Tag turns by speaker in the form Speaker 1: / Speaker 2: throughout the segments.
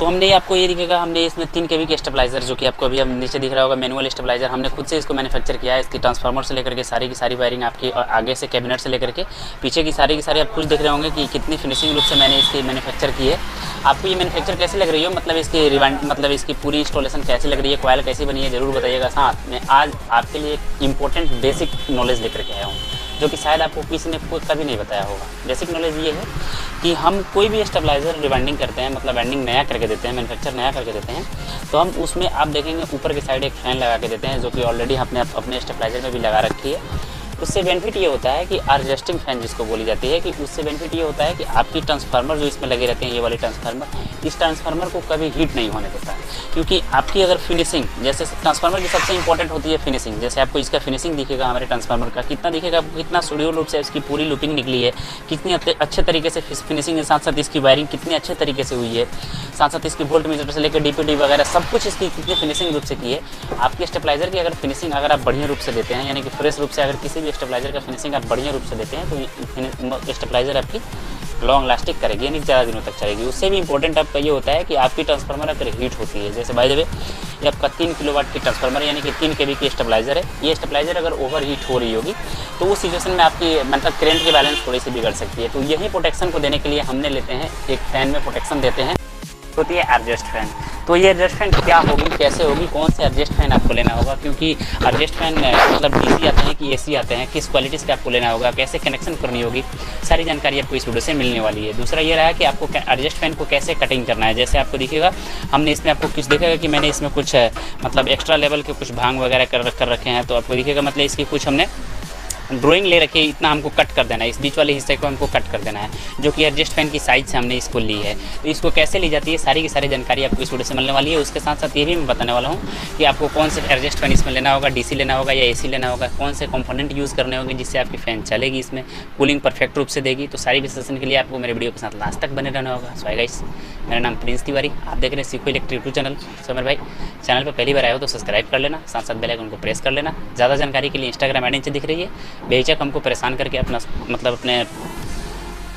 Speaker 1: तो हमने आपको ये दिखेगा, हमने इसमें 3 kV के स्टेबलाइजर, जो कि आपको अभी हम नीचे दिख रहा होगा मैनुअल स्टेबलाइजर, हमने खुद से इसको मैन्युफैक्चर किया है। इसकी ट्रांसफार्मर से लेकर के सारी की सारी वायरिंग आपकी, आगे से कैबिनेट से लेकर के पीछे की सारी आप खुद देख रहे होंगे कि कितनी फिनिशिंग रूप से मैंने इसकी मैन्युफैक्चर की है। आपको ये मैन्युफैक्चर कैसी लग रही हो, मतलब इसकी मतलब इसकी पूरी इंस्टॉलेशन कैसी लग रही है, कॉइल कैसी बनी है, जरूर बताइएगा। साथ में आज आपके लिए एक इंपॉर्टेंट बेसिक नॉलेज लेकर के आया हूँ, जो कि शायद आपको किसी ने कभी नहीं बताया होगा। बेसिक नॉलेज ये है कि हम कोई भी स्टेबलाइजर रिवाइंडिंग करते हैं, मतलब वाइंडिंग नया करके देते हैं, मैन्युफैक्चर नया करके देते हैं, तो हम उसमें आप देखेंगे ऊपर की साइड एक फ़ैन लगा के देते हैं, जो कि ऑलरेडी हमने अपने स्टेबलाइजर में भी लगा रखी है। उससे बेनिफिट ये होता है कि एडजस्टिंग फैन जिसको बोली जाती है, कि उससे बेनिफिट ये होता है कि आपकी ट्रांसफार्मर जो इसमें लगे रहते हैं, ये वाले ट्रांसफार्मर, इस ट्रांसफार्मर को कभी हीट नहीं होने देता है। क्योंकि आपकी अगर फिनिशिंग, जैसे ट्रांसफार्मर की सबसे इंपॉर्टेंट होती है फिनिशिंग, जैसे आपको इसका फिनिशिंग दिखेगा हमारे ट्रांसफार्मर का, कितना दिखेगा आपको, कितना सुडोर रूप से इसकी पूरी लूपिंग निकली है, कितनी अच्छे तरीके से फिनिशिंग के साथ साथ इसकी वायरिंग कितनी अच्छे तरीके से हुई है, साथ साथ इसकी वोल्ट मीटर से लेकर डीपीडी वगैरह सब कुछ इसकी कितनी फिनिशिंग रूप से की है। आपकी स्टेबलाइजर की अगर फिनिशिंग अगर आप बढ़िया रूप से देते हैं, यानी कि फ्रेश रूप से अगर किसी भी स्टेबलाइजर का फिनिशिंग आप बढ़िया रूप से देते हैं, तो स्टेबलाइजर आपकी लॉन्ग लास्टिंग करेगी, यानी ज़्यादा दिनों तक चलेगी। उससे भी इंपॉर्टेंट आपका ये होता है कि आपकी ट्रांसफार्मर अगर हीट होती है, जैसे बाय द वे ये आपका 3 किलोवाट की ट्रांसफार्मर यानी कि 3 kV की स्टेबलाइजर है, ये स्टेबलाइजर अगर ओवर हीट हो रही होगी तो उस सिचुएशन में आपकी मतलब करंट की बैलेंस थोड़ी सी बिगड़ सकती है। तो यही प्रोटेक्शन को देने के लिए हमने लेते हैं एक फ़ैन में प्रोटेक्शन देते हैं, होती है एडजस्ट फैन। तो ये एडजस्ट फैन क्या होगी, कैसे होगी, कौन से एडजस्ट फैन आपको लेना होगा, क्योंकि एडजस्ट फैन मतलब डीसी आते हैं कि एसी आते हैं, किस क्वालिटी से आपको लेना होगा, कैसे कनेक्शन करनी होगी, सारी जानकारी आपको इस वीडियो से मिलने वाली है। दूसरा ये रहा कि आपको एडजस्ट फैन को कैसे कटिंग करना है। जैसे आपको दिखेगा, हमने इसमें आपको कुछ देखेगा कि मैंने इसमें कुछ मतलब एक्स्ट्रा लेवल के कुछ भांग वगैरह कर रखे हैं, तो आपको दिखेगा मतलब इसकी कुछ हमने ड्राइंग ले रखी है, इतना हमको कट कर देना है, इस बीच वाले हिस्से को हमको कट कर देना है, जो कि एडजस्ट फैन की साइज से हमने इसको ली है। तो इसको कैसे ली जाती है, सारी की सारी जानकारी आपको इस वीडियो से मिलने वाली है। उसके साथ साथ ये भी मैं बताने वाला हूँ कि आपको कौन से एडजस्ट फैन इसमें लेना होगा, डीसी लेना होगा या एसी लेना होगा, कौन से कंपोनेंट यूज़ करने होंगे जिससे आपकी फ़ैन चलेगी, इसमें कूलिंग परफेक्ट रूप से देगी। तो सारी विश्लेषण के लिए आपको मेरे वीडियो के साथ लास्ट तक बने रहना होगा। सो गाइस, मेरा नाम प्रिंस तिवारी, आप देख रहे हैं सीखो इलेक्ट्रिक यूट्यूब चैनल। सो मेरे भाई चैनल पर पहली बार आए हो तो सब्सक्राइब कर लेना, साथ साथ बेल आइकन को प्रेस कर लेना। ज़्यादा जानकारी के लिए इंस्टाग्राम आईडी नीचे दिख रही है, बेहिचक हमको परेशान करके अपना मतलब अपने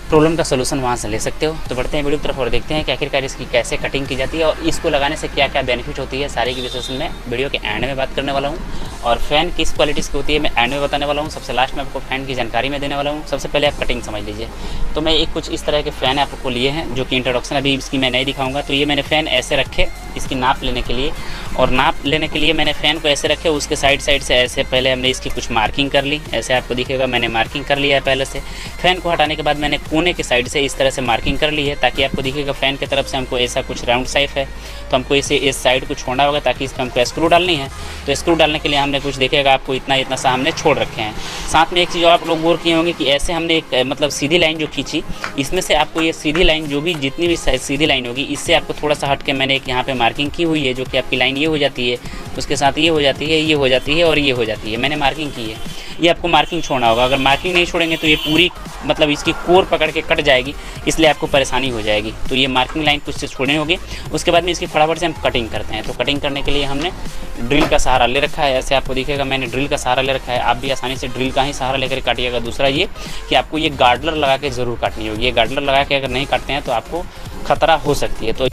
Speaker 1: प्रॉब्लम का सोल्यूशन वहाँ से ले सकते हो। तो बढ़ते हैं वीडियो की तरफ और देखते हैं कि आखिरकार इसकी कैसे कटिंग की जाती है और इसको लगाने से क्या क्या बेनिफिट होती है। सारी की विशेषण में वीडियो के एंड में बात करने वाला हूँ, और फ़ैन किस क्वालिटीज़ की होती है मैं एंड में बताने वाला हूँ। सबसे लास्ट में आपको फ़ैन की जानकारी में देने वाला हूँ। सबसे पहले आप कटिंग समझ लीजिए। तो मैं एक कुछ इस तरह के फ़ैन आपको लिए हैं, जो कि इंट्रोडक्शन अभी इसकी मैं नहीं दिखाऊंगा। तो ये मैंने फ़ैन ऐसे रखे इसकी नाप लेने के लिए, और नाप लेने के लिए मैंने फ़ैन को ऐसे रखे, उसके साइड से ऐसे पहले हमने इसकी कुछ मार्किंग कर ली। ऐसे आपको दिखेगा मैंने मार्किंग कर लिया है पहले से। फ़ैन को हटाने के बाद मैंने कोने के साइड से इस तरह से मार्किंग कर ली है, ताकि आपको दिखेगा फ़ैन की तरफ से हमको ऐसा कुछ राउंड शेप है, तो हमको इसे इस साइड को छोड़ना होगा, ताकि इसमें हमको स्क्रू डालनी है। तो स्क्रू डालने के लिए हमने कुछ दिखेगा आपको इतना सा हमने छोड़ रखे हैं। साथ में एक चीज़ और आप लोग गौर किए होंगे कि ऐसे हमने एक मतलब सीधी लाइन जो खींची, इसमें से आपको ये सीधी लाइन जो भी जितनी भी सीधी लाइन होगी, इससे आपको थोड़ा सा हट के मैंने एक यहाँ पे मार्किंग की हुई है, जो कि आपकी लाइन ये हो जाती है, उसके साथ ये हो जाती है, ये हो जाती है और ये हो जाती है। मैंने मार्किंग की है, ये आपको मार्किंग छोड़ना होगा। अगर मार्किंग नहीं छोड़ेंगे तो ये पूरी मतलब इसकी कोर पकड़ के कट जाएगी, इसलिए आपको परेशानी हो जाएगी। तो ये मार्किंग लाइन कुछ से छोड़नी होगी। उसके बाद में इसकी फटाफट से हम कटिंग करते हैं। तो कटिंग करने के लिए हमने ड्रिल का सहारा ले रखा है। ऐसे आपको दिखेगा मैंने ड्रिल का सहारा ले रखा है, आप भी आसानी से ड्रिल का ही सहारा लेकर काटिएगा। दूसरा ये कि आपको ये गार्डलर लगा के ज़रूर काटनी होगी। ये गार्डलर लगा के अगर नहीं काटते हैं तो आपको खतरा हो सकती है। तो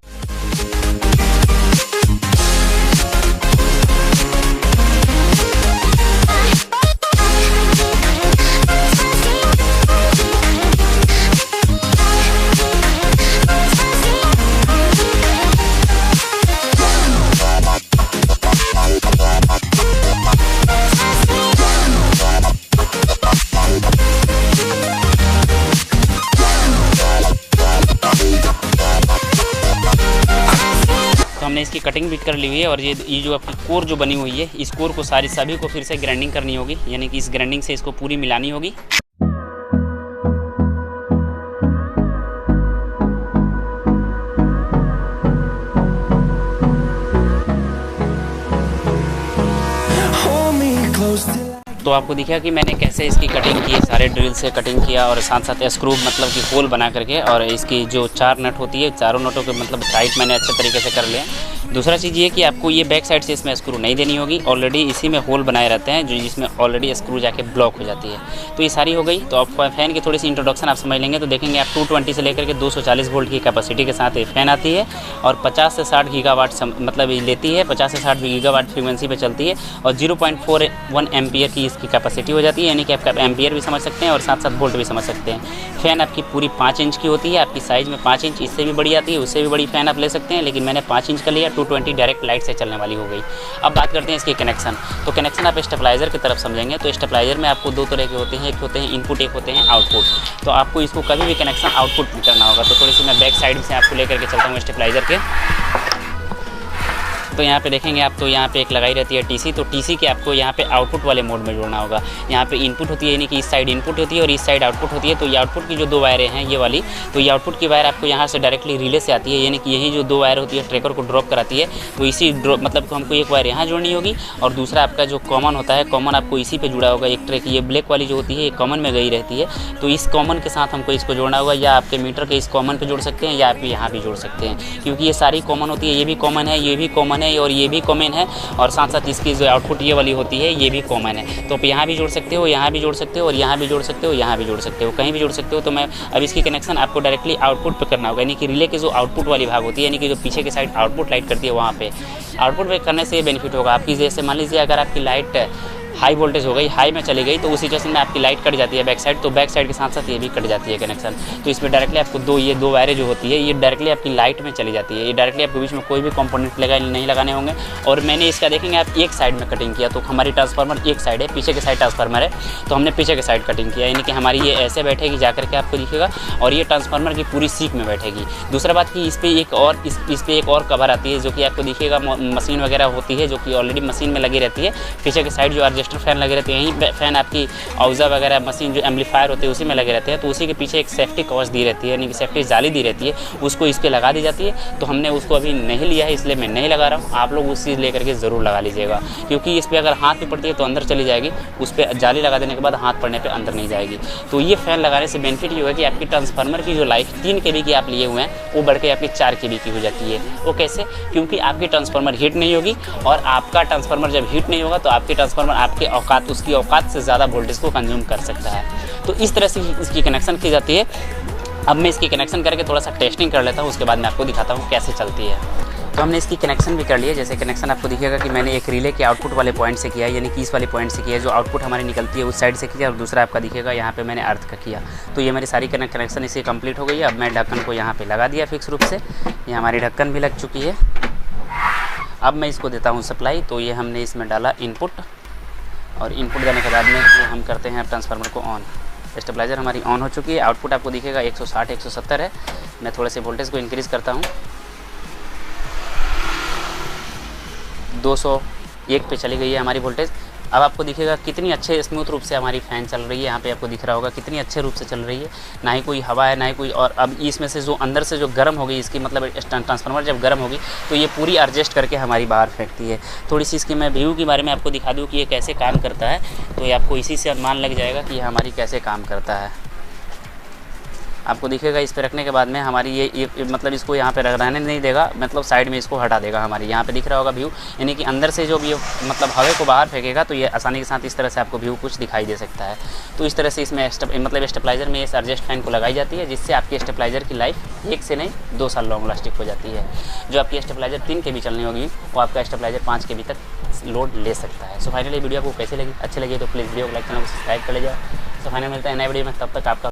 Speaker 1: हमने इसकी कटिंग भी कर ली हुई है, और ये जो आपकी कोर जो बनी हुई है, इस कोर को सभी को फिर से ग्राइंडिंग करनी होगी, यानी कि इस ग्राइंडिंग से इसको पूरी मिलानी होगी। तो आपको दिखा कि मैंने कैसे इसकी कटिंग की है, सारे ड्रिल से कटिंग किया और साथ साथ स्क्रू मतलब कि होल बना करके, और इसकी जो 4 नट होती है, चारों नटों के मतलब टाइट मैंने अच्छे तरीके से कर लिया। दूसरा चीज़ ये कि आपको ये बैक साइड से इसमें स्क्रू नहीं देनी होगी, ऑलरेडी इसी में होल बनाए रहते हैं जो जिसमें ऑलरेडी स्क्रू जाके ब्लॉक हो जाती है। तो ये सारी हो गई। तो आप फ़ैन की थोड़ी सी इंट्रोडक्शन आप समझ लेंगे तो देखेंगे आप 220 से लेकर के 240 वोल्ट की कैपेसिटी के साथ ये फ़ैन आती है और 50 से 60 गीगावाट मतलब ये लेती है, 50 से 60 गीगावाट फ्रीक्वेंसी पे चलती है और 0.41 एम्पियर की इसकी कैपेसिटी हो जाती है, यानी कि आप एम्पियर भी समझ सकते हैं और साथ साथ वोल्ट भी समझ सकते हैं। फ़ैन आपकी पूरी 5 इंच की होती है, आपकी साइज़ में 5 इंच, इससे भी बड़ी आती है, उससे भी बड़ी फ़ैन आप ले सकते हैं, लेकिन मैंने 5 इंच का लिया। 220 डायरेक्ट लाइट से चलने वाली हो गई। अब बात करते हैं इसके कनेक्शन। तो कनेक्शन आप स्टेबलाइज़र की तरफ समझेंगे तो स्टेबलाइज़र में आपको 2 तरह के होते हैं, एक होते हैं इनपुट, एक होते हैं आउटपुट। तो आपको इसको कभी भी कनेक्शन आउटपुट में करना होगा। तो थोड़ी सी मैं बैक साइड से आपको लेकर के चलता हूँ स्टेबलाइज़र के। तो यहाँ पे देखेंगे आप, तो यहाँ पे एक लगाई रहती है टीसी, तो टीसी के आपको यहाँ पे आउटपुट वाले मोड में जोड़ना होगा। यहाँ पे इनपुट होती है, यानी कि इस साइड इनपुट होती है और इस साइड आउटपुट होती है। तो ये आउटपुट की जो 2 वायरें हैं ये वाली, तो ये आउटपुट की वायर आपको यहाँ से डायरेक्टली रिले से आती है, यानी कि यही जो 2 वायर होती है ट्रैकर को ड्रॉप कराती है। तो इसी ड्रॉप मतलब हमको एक वायर यहाँ जोड़नी होगी और दूसरा आपका जो कॉमन होता है, कॉमन आपको इसी पे जुड़ा होगा। एक ट्रैक ये ब्लैक वाली जो होती है ये कॉमन में गई रहती है, तो इस कॉमन के साथ हमको इसको जोड़ना होगा। या आपके मीटर के इस कॉमन पे जोड़ सकते हैं या आप यहाँ भी जोड़ सकते हैं, क्योंकि ये सारी कॉमन होती है। ये भी कॉमन है, ये भी कॉमन है और ये भी कॉमन है, और साथ साथ इसकी जो आउटपुट ये वाली होती है ये भी कॉमन है। तो आप यहाँ भी जोड़ सकते हो, यहाँ भी जोड़ सकते हो और यहाँ भी जोड़ सकते हो, यहाँ भी जोड़ सकते हो, कहीं भी जोड़ सकते हो। तो मैं अब इसकी कनेक्शन आपको डायरेक्टली आउटपुट पे करना होगा, यानी कि रिले की जो आउटपुट वाली भाग होती है, यानी कि जो पीछे की साइड आउटपुट लाइट करती है, वहाँ पे आउटपुट पे करने से ये बेनिफिट होगा आपकी। जैसे मान लीजिए अगर आपकी लाइट हाई वोल्टेज हो गई, हाई में चली गई, तो उस सिचुएशन में आपकी लाइट कट जाती है बैक साइड, तो बैक साइड के साथ साथ ये भी कट जाती है कनेक्शन। तो इसमें डायरेक्टली आपको ये दो वायरें जो होती है ये डायरेक्टली आपकी लाइट में चली जाती है। ये डायरेक्टली आपके बीच में कोई भी कंपोनेंट नहीं लगाने होंगे। और मैंने इसका देखेंगे आप एक साइड में कटिंग किया, तो हमारी ट्रांसफार्मर एक साइड है, पीछे के साइड ट्रांसफार्मर है, तो हमने पीछे के साइड कटिंग किया, यानी कि हमारी ये ऐसे बैठेगी जाकर के आपको दिखेगा और ये ट्रांसफार्मर की पूरी सीक में बैठेगी। दूसरा बात कि इस पर एक और कवर आती है जो कि आपको दिखेगा, मशीन वगैरह होती है जो कि ऑलरेडी मशीन में लगी रहती है। पीछे के साइड जो एडजस्टर फैन लगे रहते हैं, यहीं फैन आपकी औजा वगैरह मशीन जो एम्पलीफायर होते हैं उसी में लगे रहते हैं, तो उसी के पीछे एक सेफ्टी कवच दी रहती है, यानी कि सेफ्टी जाली दी रहती है, उसको इस पर लगा दी जाती है। तो हमने उसको अभी नहीं लिया है इसलिए मैं नहीं लगा रहा हूँ। आप लोग उस चीज़ लेकर के ज़रूर लगा लीजिएगा, क्योंकि इस पर अगर हाथ भी पड़ती है तो अंदर चली जाएगी, उस पर जाली लगा देने के बाद हाथ पड़ने पर अंदर नहीं जाएगी। तो ये फ़ैन लगाने से बेनिफिट ये होगा कि आपकी ट्रांसफार्मर की जो लाइफ 3 kV की आप लिए हुए हैं वो बढ़ के आपकी 4 kV की हो जाती है। वो कैसे? क्योंकि आपकी ट्रांसफार्मर हीट नहीं होगी, और आपका ट्रांसफार्मर जब हीट नहीं होगा तो आपकी ट्रांसफार्मर आपके औकात उसकी औकात से ज़्यादा वोल्टेज को कंज्यूम कर सकता है। तो इस तरह से इसकी कनेक्शन की जाती है। अब मैं इसकी कनेक्शन करके थोड़ा सा टेस्टिंग कर लेता हूँ, उसके बाद मैं आपको दिखाता हूँ कैसे चलती है। तो हमने इसकी कनेक्शन भी कर लिया। जैसे कनेक्शन आपको दिखेगा कि मैंने एक रिले के आउटपुट वाले पॉइंट से किया है, यानी कि इस वाले पॉइंट से किया है, जो आउटपुट हमारी निकलती है उस साइड से किया, और दूसरा आपका दिखेगा यहाँ पे मैंने अर्थ का किया। तो ये मेरी सारी कनेक्शन इससे कंप्लीट हो गई है। अब मैं ढक्कन को यहाँ पे लगा दिया फिक्स रूप से, ये हमारी ढक्कन भी लग चुकी है। अब मैं इसको देता हूँ सप्लाई। तो ये हमने इसमें डाला इनपुट, और इनपुट देने के बाद में हम करते हैं ट्रांसफार्मर को ऑन। स्टेबलाइज़र हमारी ऑन हो चुकी है। आउटपुट आपको दिखेगा 160 170 है। मैं थोड़े से वोल्टेज को इंक्रीज़ करता हूँ, 201 पे चली गई है हमारी वोल्टेज। अब आपको दिखेगा कितनी अच्छे स्मूथ रूप से हमारी फ़ैन चल रही है। यहाँ पे आपको दिख रहा होगा कितनी अच्छे रूप से चल रही है, ना ही कोई हवा है ना ही कोई। और अब इसमें से जो अंदर से जो गर्म होगी इसकी मतलब ट्रांसफार्मर जब गर्म होगी तो ये पूरी एडजस्ट करके हमारी बाहर फेंकती है। थोड़ी सी इसकी मैं व्यू के बारे में आपको दिखा दूँ कि ये कैसे काम करता है, तो ये आपको इसी से अनुमान लग जाएगा कि ये हमारी कैसे काम करता है। आपको दिखेगा इस पे रखने के बाद में हमारी ये मतलब इसको यहाँ पे रहने नहीं देगा, मतलब साइड में इसको हटा देगा हमारी। यहाँ पे दिख रहा होगा व्यू, यानी कि अंदर से जो भी मतलब हवा को बाहर फेंकेगा तो ये आसानी के साथ इस तरह से आपको व्यू कुछ दिखाई दे सकता है। तो इस तरह से इसमें मतलब स्टेबलाइज़र में इस एडजस्ट फैन को लगाई जाती है, जिससे आपकी स्टेबलाइज़र की लाइफ 1 से नहीं 2 साल लॉन्ग लास्टिंग हो जाती है। जो आपकी स्टेबलाइज़र 3 kV चलनी होगी वो आपका स्टेबलाइज़र 5 kV तक लोड ले सकता है। सो फाइनली वीडियो आपको कैसी लगी? अच्छी लगी तो प्लीज़ वीडियो को लाइक, चैनल को सब्सक्राइब कर लीजिए। तो फाइनल मिलता है नए वीडियो में, तब तक आपका